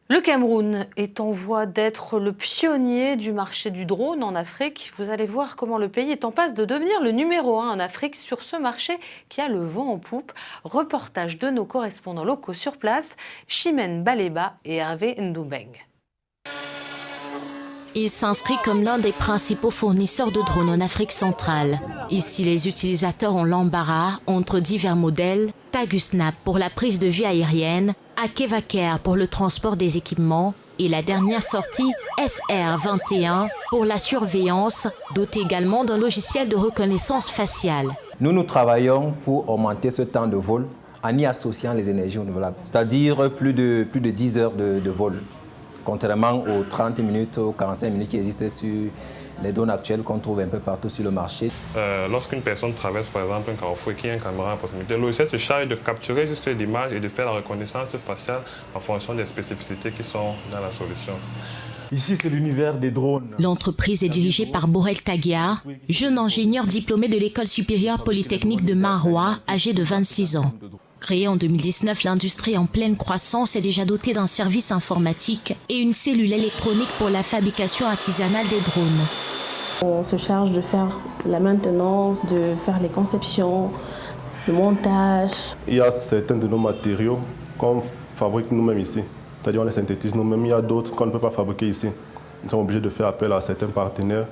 Le Cameroun est en voie d'être le pionnier du marché du drone en Afrique. Vous allez voir comment le pays est en passe de devenir le numéro 1 en Afrique sur ce marché qui a le vent en poupe. Reportage de nos correspondants locaux sur place, Chimène Baleba et Hervé Ndoubeng. Il s'inscrit comme l'un des principaux fournisseurs de drones en Afrique centrale. Ici, les utilisateurs ont l'embarras entre divers modèles, Tagusnap pour la prise de vue aérienne, Akevaker pour le transport des équipements et la dernière sortie SR-21 pour la surveillance, dotée également d'un logiciel de reconnaissance faciale. Nous travaillons pour augmenter ce temps de vol en y associant les énergies renouvelables, c'est-à-dire plus de 10 heures de vol. Contrairement aux 30 minutes, aux 45 minutes qui existent sur les drones actuels qu'on trouve un peu partout sur le marché. Lorsqu'une personne traverse par exemple un carrefour et qu'il y a une caméra à proximité, le logiciel se charge de capturer juste l'image et de faire la reconnaissance faciale en fonction des spécificités qui sont dans la solution. Ici, c'est l'univers des drones. L'entreprise est dirigée par Borel Tagia, jeune ingénieur diplômé de l'École supérieure polytechnique de Maroua, âgé de 26 ans. Créée en 2019, l'industrie en pleine croissance est déjà dotée d'un service informatique et une cellule électronique pour la fabrication artisanale des drones. On se charge de faire la maintenance, de faire les conceptions, le montage. Il y a certains de nos matériaux qu'on fabrique nous-mêmes ici. C'est-à-dire on les synthétise nous-mêmes. Il y a d'autres qu'on ne peut pas fabriquer ici. Nous sommes obligés de faire appel à certains partenaires.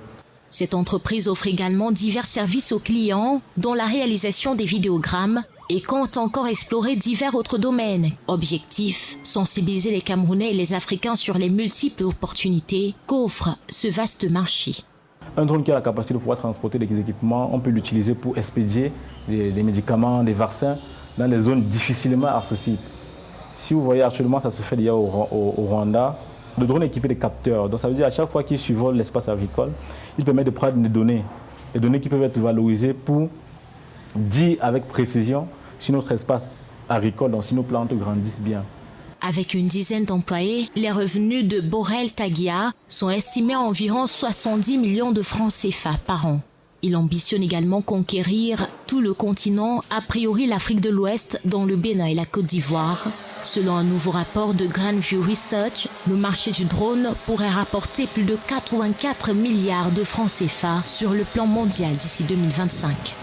Cette entreprise offre également divers services aux clients, dont la réalisation des vidéogrammes, et compte encore explorer divers autres domaines. Objectif, sensibiliser les Camerounais et les Africains sur les multiples opportunités qu'offre ce vaste marché. Un drone qui a la capacité de pouvoir transporter des équipements, on peut l'utiliser pour expédier des médicaments, des vaccins dans les zones difficilement accessibles. Si vous voyez actuellement, ça se fait déjà au Rwanda. Le drone est équipé de capteurs. Donc ça veut dire à chaque fois qu'il survole l'espace agricole, il permet de prendre des données qui peuvent être valorisées pour dire avec précision si notre espace agricole, donc si nos plantes grandissent bien. Avec une dizaine d'employés, les revenus de Borel Tagia sont estimés à environ 70 millions de francs CFA par an. Il ambitionne également conquérir tout le continent, a priori l'Afrique de l'Ouest, dont le Bénin et la Côte d'Ivoire. Selon un nouveau rapport de Grandview Research, le marché du drone pourrait rapporter plus de 84 milliards de francs CFA sur le plan mondial d'ici 2025.